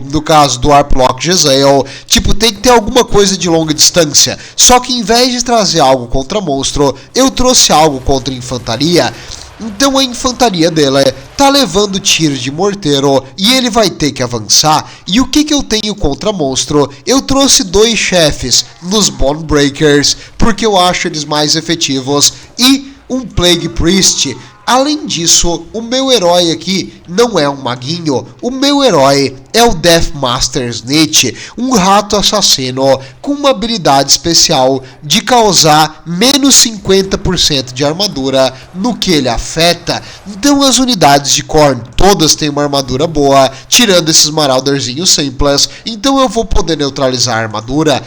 no caso do Arplock Jezzail, tipo, tem que ter alguma coisa de longa distância, só que em vez de trazer algo contra monstro, eu trouxe algo contra infantaria. Então a infantaria dela tá levando tiro de morteiro e ele vai ter que avançar. E o que eu tenho contra monstro? Eu trouxe 2 chefes nos Bone Breakers, porque eu acho eles mais efetivos, e um Plague Priest. Além disso, o meu herói aqui não é um maguinho, o meu herói é o Deathmaster Snitch, um rato assassino com uma habilidade especial de causar menos 50% de armadura no que ele afeta. Então as unidades de Khorne todas têm uma armadura boa, tirando esses Marauderzinhos simples, então eu vou poder neutralizar a armadura.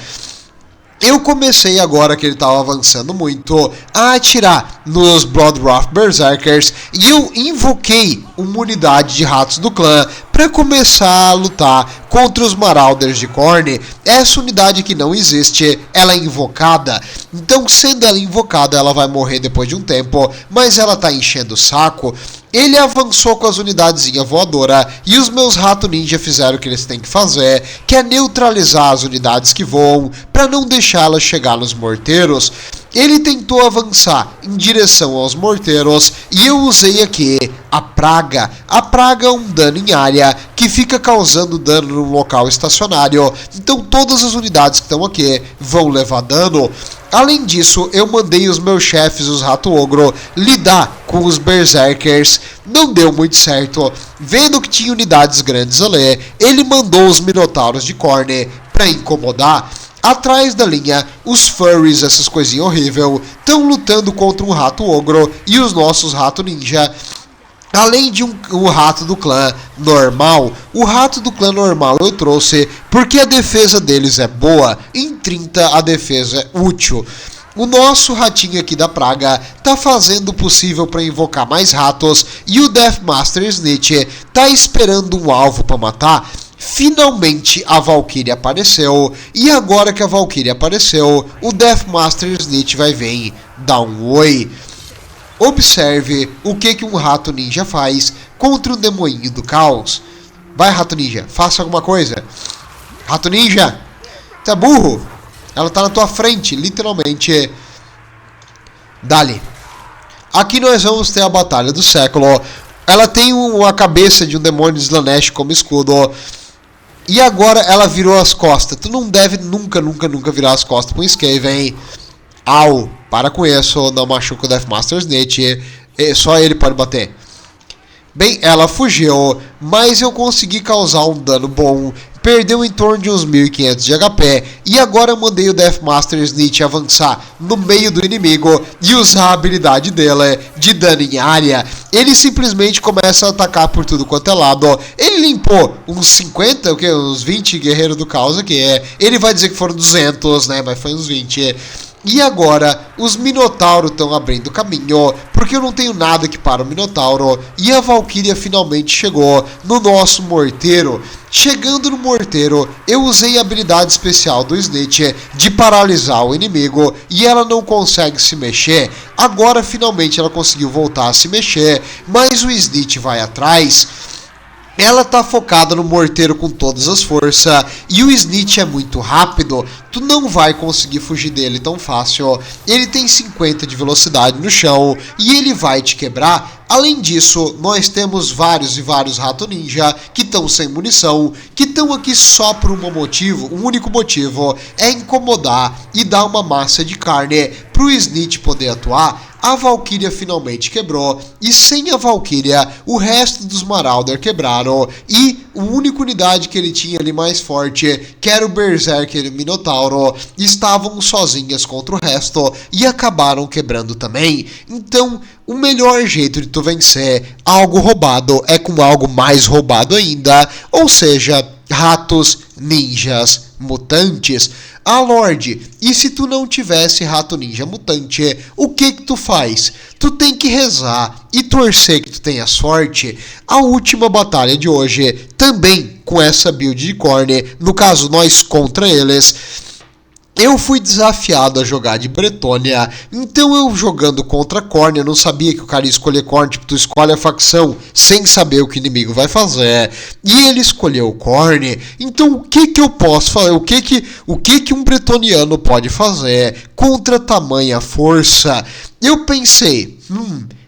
Eu comecei, agora que ele estava avançando muito, a atirar nos Bloodwrath Berserkers e eu invoquei uma unidade de ratos do clã para começar a lutar contra os Marauders de Khorne. Essa unidade que não existe, ela é invocada, então sendo ela invocada ela vai morrer depois de um tempo, mas ela tá enchendo o saco. Ele avançou com as unidadezinhas voadoras e os meus ratos ninja fizeram o que eles têm que fazer, que é neutralizar as unidades que voam para não deixá-las chegar nos morteiros. Ele tentou avançar em direção aos morteiros e eu usei aqui a praga. A praga é um dano em área que fica causando dano no local estacionário, então todas as unidades que estão aqui vão levar dano. Além disso, eu mandei os meus chefes, os Rato Ogro, lidar com os Berserkers. Não deu muito certo. Vendo que tinha unidades grandes ali, ele mandou os Minotauros de Khorne para incomodar. Atrás da linha, os Furries, essas coisinhas horríveis, estão lutando contra um Rato Ogro e os nossos Rato Ninja. Além de um rato do clã normal, o rato do clã normal eu trouxe porque a defesa deles é boa, em 30 a defesa é útil. O nosso ratinho aqui da praga tá fazendo o possível para invocar mais ratos e o Deathmaster Snitch tá esperando um alvo para matar. Finalmente a Valkyrie apareceu e agora que a Valkyrie apareceu, o Deathmaster Snitch vai vir dar um oi. Observe o que um rato ninja faz contra o demoinho do caos. Vai, rato ninja, faça alguma coisa. Rato ninja, você é burro. Ela tá na tua frente, literalmente. Dali. Aqui nós vamos ter a batalha do século. Ela tem a cabeça de um demônio de Slaanesh como escudo. E agora ela virou as costas. Tu não deve nunca virar as costas pra um Skaven. Au, para com isso, não machuca o Deathmaster Snitch, só ele pode bater. Bem, ela fugiu, mas eu consegui causar um dano bom, perdeu em torno de uns 1500 de HP, e agora eu mandei o Deathmaster Snitch avançar no meio do inimigo e usar a habilidade dele de dano em área. Ele simplesmente começa a atacar por tudo quanto é lado. Ele limpou uns 50, uns 20 guerreiros do caos aqui, ele vai dizer que foram 200, né, mas foi uns 20. E agora, os Minotauros estão abrindo caminho, porque eu não tenho nada que para o Minotauro, e a Valkyria finalmente chegou no nosso morteiro. Chegando no morteiro, eu usei a habilidade especial do Snitch de paralisar o inimigo, e ela não consegue se mexer. Agora, finalmente, ela conseguiu voltar a se mexer, mas o Snitch vai atrás. Ela tá focada no morteiro com todas as forças e o Snitch é muito rápido, tu não vai conseguir fugir dele tão fácil. Ele tem 50 de velocidade no chão e ele vai te quebrar. Além disso, nós temos vários rato ninja que estão sem munição, que estão aqui só por um único motivo, é incomodar e dar uma massa de carne pro Snitch poder atuar. A Valkyria finalmente quebrou, e sem a Valkyria, o resto dos Marauder quebraram, e a única unidade que ele tinha ali mais forte, que era o Berserker e o Minotauro, estavam sozinhas contra o resto, e acabaram quebrando também. Então, o melhor jeito de tu vencer algo roubado é com algo mais roubado ainda, ou seja, ratos, ninjas, mutantes. Ah, Lorde, e se tu não tivesse rato ninja mutante, o que tu faz? Tu tem que rezar e torcer que tu tenha sorte. A última batalha de hoje, também com essa build de Khorne, no caso nós contra eles, Eu fui desafiado a jogar de Bretônia, então eu jogando contra Khorne, eu não sabia que o cara ia escolher Khorne, tipo, tu escolhe a facção sem saber o que o inimigo vai fazer, e ele escolheu Khorne, então o que que eu posso fazer, o que que um bretoniano pode fazer contra tamanha força? Eu pensei,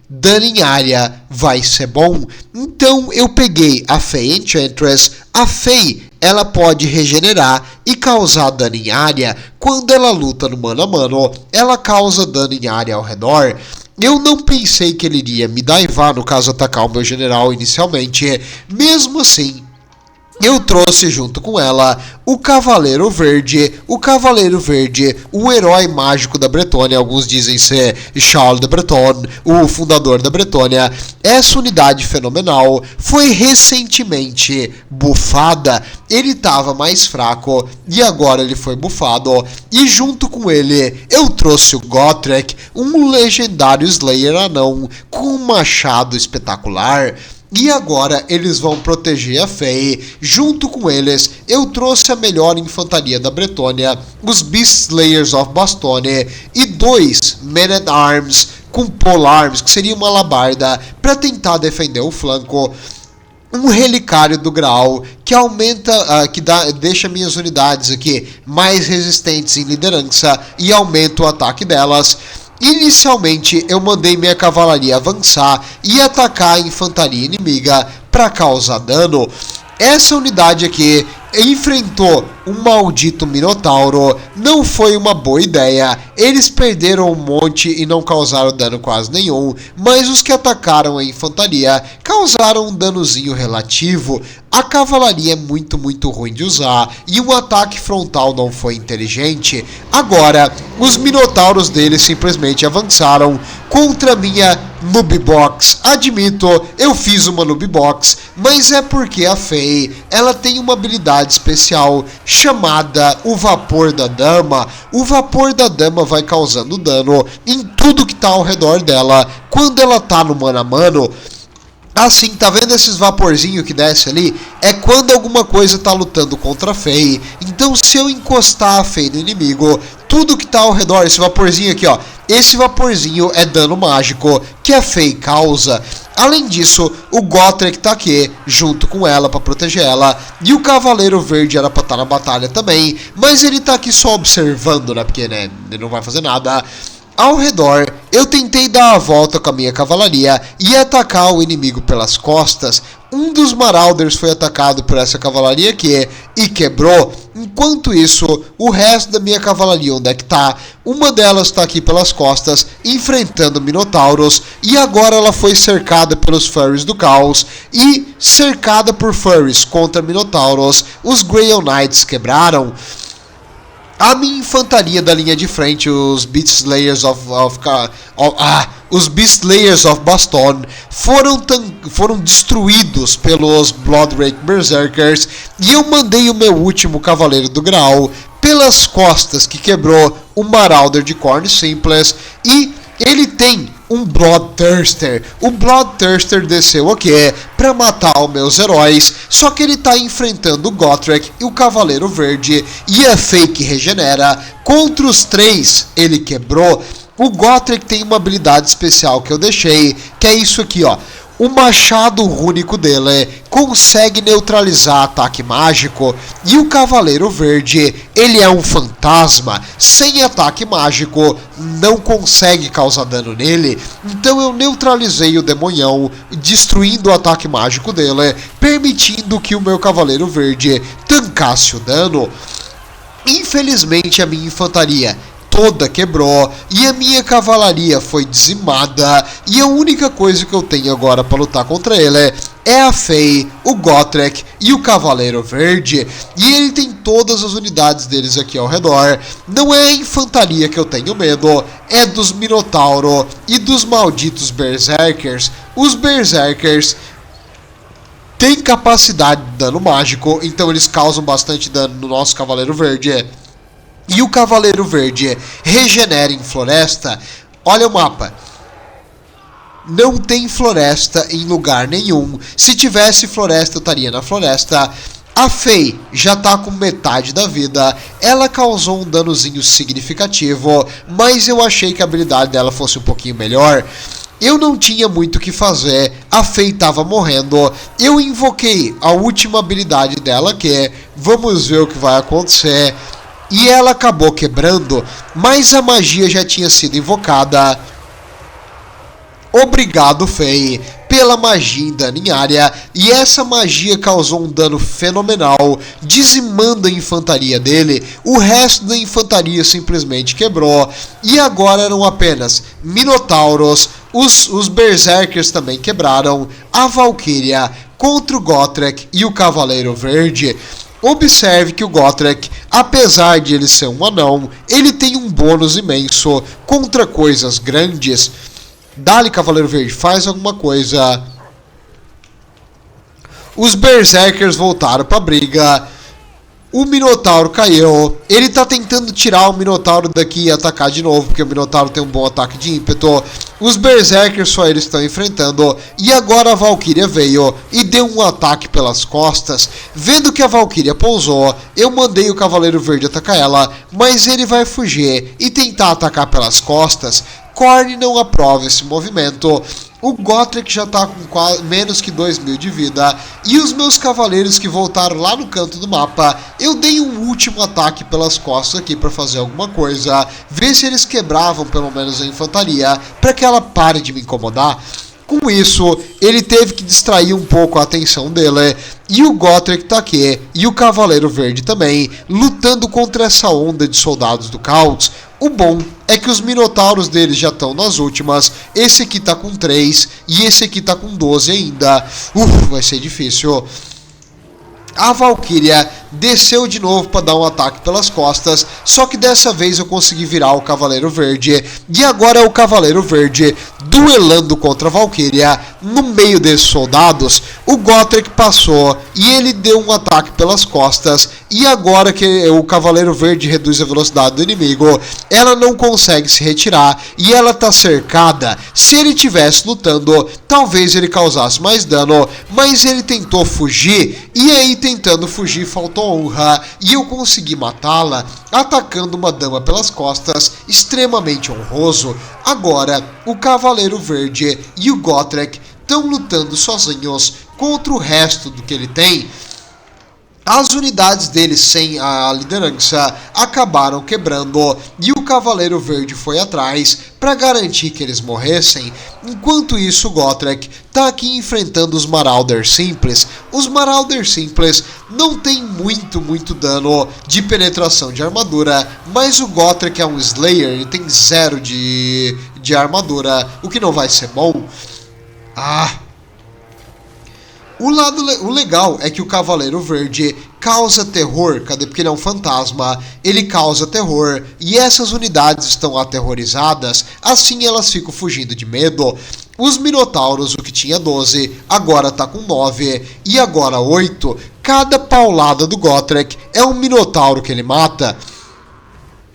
dano em área vai ser bom, então eu peguei a Fey Enchantress. A Fey, ela pode regenerar e causar dano em área. Quando ela luta no mano a mano, ela causa dano em área ao redor. Eu não pensei que ele iria me daivar, no caso atacar o meu general inicialmente. Mesmo assim, eu trouxe junto com ela o Cavaleiro Verde. O Cavaleiro Verde, o herói mágico da Bretônia, alguns dizem ser Charles de Breton, o fundador da Bretônia. Essa unidade fenomenal foi recentemente bufada. Ele estava mais fraco e agora ele foi bufado. E junto com ele eu trouxe o Gotrek, um legendário Slayer anão com um machado espetacular. E agora eles vão proteger a Fey. Junto com eles, eu trouxe a melhor infantaria da Bretônia, os Beast Slayers of Bastogne e 2 Men at Arms com Polearms, que seria uma alabarda, para tentar defender o flanco. Um relicário do Graal que aumenta, deixa minhas unidades aqui mais resistentes em liderança e aumenta o ataque delas. Inicialmente eu mandei minha cavalaria avançar e atacar a infantaria inimiga para causar dano. Essa unidade aqui enfrentou um maldito Minotauro, não foi uma boa ideia. Eles perderam um monte e não causaram dano quase nenhum, mas os que atacaram a infantaria causaram um danozinho relativo. A cavalaria é muito ruim de usar e um ataque frontal não foi inteligente. Agora, os minotauros deles simplesmente avançaram contra minha Noob Box. Admito, eu fiz uma Noob Box, mas é porque a Fey, ela tem uma habilidade especial chamada o Vapor da Dama. O Vapor da Dama vai causando dano em tudo que está ao redor dela quando ela tá no mano a mano. Assim, tá vendo esses vaporzinhos que desce ali? É quando alguma coisa tá lutando contra a Fey. Então, se eu encostar a Fey no inimigo, tudo que tá ao redor, esse vaporzinho aqui, ó, esse vaporzinho é dano mágico que a Fey causa. Além disso, o Gotrek tá aqui junto com ela para proteger ela, e o Cavaleiro Verde era para estar na batalha também, mas ele tá aqui só observando, né? Porque, né, ele não vai fazer nada. Ao redor, eu tentei dar a volta com a minha cavalaria e atacar o inimigo pelas costas. Um dos Marauders foi atacado por essa cavalaria aqui e quebrou. Enquanto isso, o resto da minha cavalaria, onde é que tá? Uma delas tá aqui pelas costas, enfrentando Minotauros. E agora ela foi cercada pelos Furries do Caos e cercada por Furries contra Minotauros. Os Grail Knights quebraram. A minha infantaria da linha de frente, os Beast Slayers os Beast Slayers of Bastogne, foram destruídos pelos Bloodwraith Berserkers, e eu mandei o meu último Cavaleiro do Graal pelas costas, que quebrou o Marauder de Khorne Simples, e ele tem um Bloodthirster. O Bloodthirster desceu aqui para matar os meus heróis, só que ele tá enfrentando o Gotrek e o Cavaleiro Verde, e a Fey que regenera. Contra os três, ele quebrou. O Gotrek tem uma habilidade especial que eu deixei, que é isso aqui, ó. O machado rúnico dele consegue neutralizar ataque mágico, e o Cavaleiro Verde, ele é um fantasma, sem ataque mágico, não consegue causar dano nele. Então eu neutralizei o demonhão, destruindo o ataque mágico dele, permitindo que o meu Cavaleiro Verde tancasse o dano. Infelizmente, a minha infantaria toda quebrou e a minha cavalaria foi dizimada, e a única coisa que eu tenho agora para lutar contra ele é a Fey, o Gotrek e o Cavaleiro Verde, e ele tem todas as unidades deles aqui ao redor. Não é a infantaria que eu tenho medo, é dos Minotauro e dos malditos Berserkers. Os Berserkers têm capacidade de dano mágico, então eles causam bastante dano no nosso Cavaleiro Verde. E o Cavaleiro Verde regenera em floresta. Olha o mapa. Não tem floresta em lugar nenhum. Se tivesse floresta, eu estaria na floresta. A Fei já tá com metade da vida, ela causou um danozinho significativo, mas eu achei que a habilidade dela fosse um pouquinho melhor. Eu não tinha muito o que fazer, a Fei tava morrendo, eu invoquei a última habilidade dela que é, vamos ver o que vai acontecer, e ela acabou quebrando, mas a magia já tinha sido invocada. Obrigado, Fei, pela magia em dano em área, e essa magia causou um dano fenomenal, dizimando a infantaria dele. O resto da infantaria simplesmente quebrou, e agora eram apenas Minotauros, os Berserkers também quebraram, a Valkyria contra o Gotrek e o Cavaleiro Verde. Observe que o Gotrek, apesar de ele ser um anão, ele tem um bônus imenso contra coisas grandes. Dali, Cavaleiro Verde, faz alguma coisa. Os Berserkers voltaram pra briga. O Minotauro caiu. Ele tá tentando tirar o Minotauro daqui e atacar de novo, porque o Minotauro tem um bom ataque de ímpeto. Os Berserkers só eles estão enfrentando. E agora a Valkyria veio e deu um ataque pelas costas. Vendo que a Valkyria pousou, eu mandei o Cavaleiro Verde atacar ela, mas ele vai fugir e tentar atacar pelas costas. Khorne não aprova esse movimento. O Gotrek já está com menos que 2.000 de vida. E os meus cavaleiros que voltaram lá no canto do mapa, eu dei um último ataque pelas costas aqui para fazer alguma coisa. Ver se eles quebravam pelo menos a infantaria, para que ela pare de me incomodar. Com isso, ele teve que distrair um pouco a atenção dele. E o Gotrek tá aqui, e o Cavaleiro Verde também, lutando contra essa onda de soldados do caos. O bom é que os Minotauros deles já estão nas últimas. Esse aqui tá com 3 e esse aqui tá com 12 ainda. Vai ser difícil. A Valkyria desceu de novo para dar um ataque pelas costas, só que dessa vez eu consegui virar o Cavaleiro Verde, e agora é o Cavaleiro Verde duelando contra a Valkyria. No meio desses soldados, o Gotrek passou e ele deu um ataque pelas costas, e agora que o Cavaleiro Verde reduz a velocidade do inimigo, ela não consegue se retirar e ela está cercada. Se ele estivesse lutando, talvez ele causasse mais dano, mas ele tentou fugir, e aí tentando fugir faltou honra, e eu consegui matá-la atacando uma dama pelas costas, extremamente honroso. Agora o Cavaleiro Verde e o Gotrek estão lutando sozinhos contra o resto do que ele tem. As unidades dele sem a liderança acabaram quebrando e o Cavaleiro Verde foi atrás para garantir que eles morressem. Enquanto isso, o Gotrek está aqui enfrentando os Marauders simples. Os Marauders simples não tem muito dano de penetração de armadura, mas o Gotrek é um Slayer, ele tem 0 de armadura, o que não vai ser bom. O legal é que o Cavaleiro Verde causa terror, porque ele é um fantasma, ele causa terror, e essas unidades estão aterrorizadas, assim elas ficam fugindo de medo. Os Minotauros, o que tinha 12, agora tá com 9, e agora 8, cada paulada do Gotrek é um Minotauro que ele mata.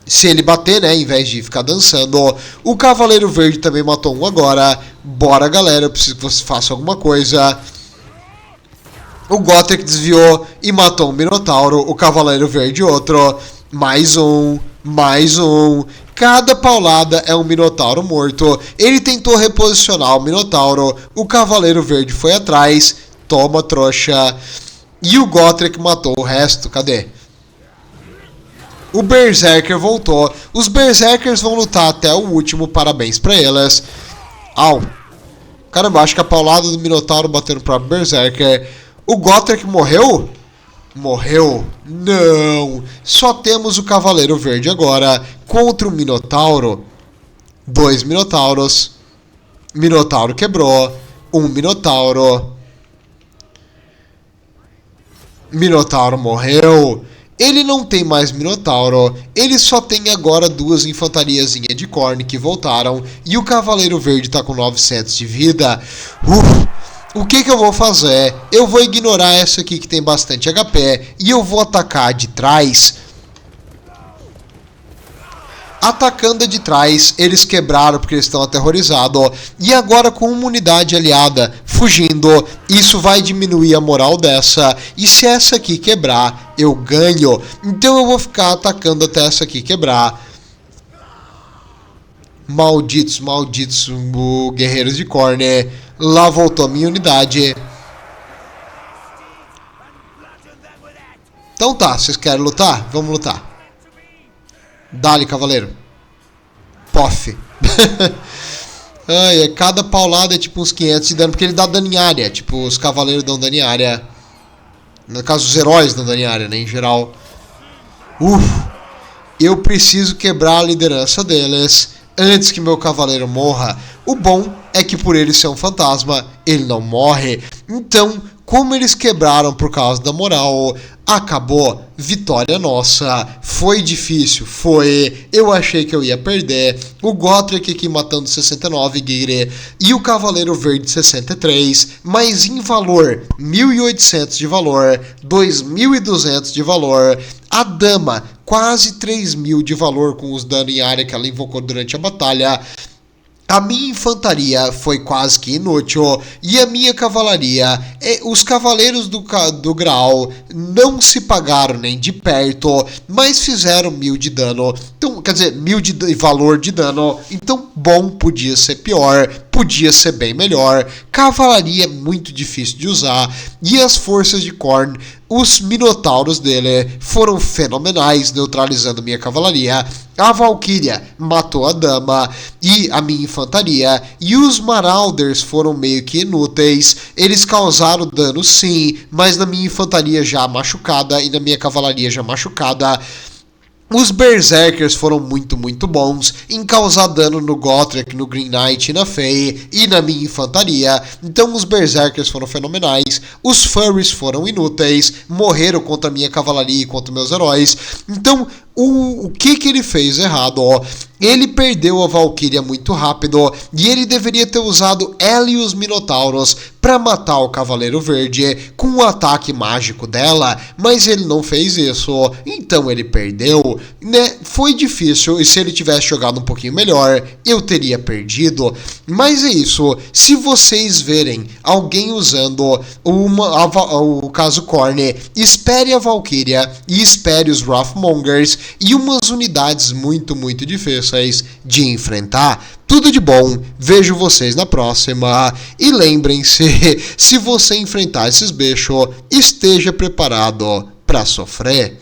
Se ele bater, né, em vez de ficar dançando. O Cavaleiro Verde também matou um agora. Bora, galera, eu preciso que você faça alguma coisa. O Gotrek desviou e matou um Minotauro. O Cavaleiro Verde outro. Mais um. Cada paulada é um Minotauro morto. Ele tentou reposicionar o Minotauro. O Cavaleiro Verde foi atrás. Toma, trouxa. E o Gotrek matou o resto. Cadê? O Berserker voltou. Os Berserkers vão lutar até o último. Parabéns pra eles. Au. Caramba, acho que a paulada do Minotauro bateu no próprio Berserker. O Gotrek morreu? Morreu? Não. Só temos o Cavaleiro Verde agora contra o Minotauro. 2 Minotauros. Minotauro quebrou. 1 Minotauro. Minotauro morreu. Ele não tem mais Minotauro, ele só tem agora 2 infantariazinhas de Khorne que voltaram, e o Cavaleiro Verde tá com 900 de vida. O que eu vou fazer? Eu vou ignorar essa aqui que tem bastante HP, e eu vou atacar de trás. Atacando de trás, eles quebraram porque eles estão aterrorizados. E agora com uma unidade aliada fugindo, isso vai diminuir a moral dessa. E se essa aqui quebrar, eu ganho. Então eu vou ficar atacando até essa aqui quebrar. Malditos, guerreiros de Khorne. Lá voltou a minha unidade. Então tá, vocês querem lutar? Vamos lutar. Dale, cavaleiro. Pof. Ai, cada paulada é tipo uns 500 de dano, porque ele dá dano em área. Tipo, os cavaleiros dão dano em área. No caso, os heróis dão dano em área, né, em geral. Eu preciso quebrar a liderança deles antes que meu cavaleiro morra. O bom é que por ele ser um fantasma, ele não morre. Então, como eles quebraram por causa da moral, acabou, vitória nossa. Foi difícil, foi. Eu achei que eu ia perder. O Gotrek aqui matando 69 Gigre e o Cavaleiro Verde 63, mas em valor 1.800 de valor, 2.200 de valor. A Dama quase 3.000 de valor com os danos em área que ela invocou durante a batalha. A minha infantaria foi quase que inútil e a minha cavalaria, os cavaleiros do Graal não se pagaram nem de perto, mas fizeram 1.000 de dano, então, quer dizer, 1.000 de valor de dano, então bom, podia ser pior, podia ser bem melhor. Cavalaria é muito difícil de usar e as forças de Khorne, os minotauros dele foram fenomenais, neutralizando minha cavalaria. A Valkyria matou a Dama e a minha infantaria. E os Marauders foram meio que inúteis. Eles causaram dano sim, mas na minha infantaria já machucada e na minha cavalaria já machucada. Os Berserkers foram muito bons em causar dano no Gotrek, no Green Knight e na Fae e na minha infantaria. Então os Berserkers foram fenomenais. Os Furries foram inúteis, morreram contra a minha cavalaria e contra meus heróis. Então o que ele fez errado? Ele perdeu a Valkyria muito rápido e ele deveria ter usado ela e os Minotauros para matar o Cavaleiro Verde com o ataque mágico dela, mas ele não fez isso, então ele perdeu, né? Foi difícil e se ele tivesse jogado um pouquinho melhor, eu teria perdido, mas é isso. Se vocês verem alguém usando o caso Khorne, espere a Valkyria e espere os Wrathmongers e umas unidades muito difíceis de enfrentar. Tudo de bom, vejo vocês na próxima e lembrem-se, se você enfrentar esses bichos, esteja preparado para sofrer.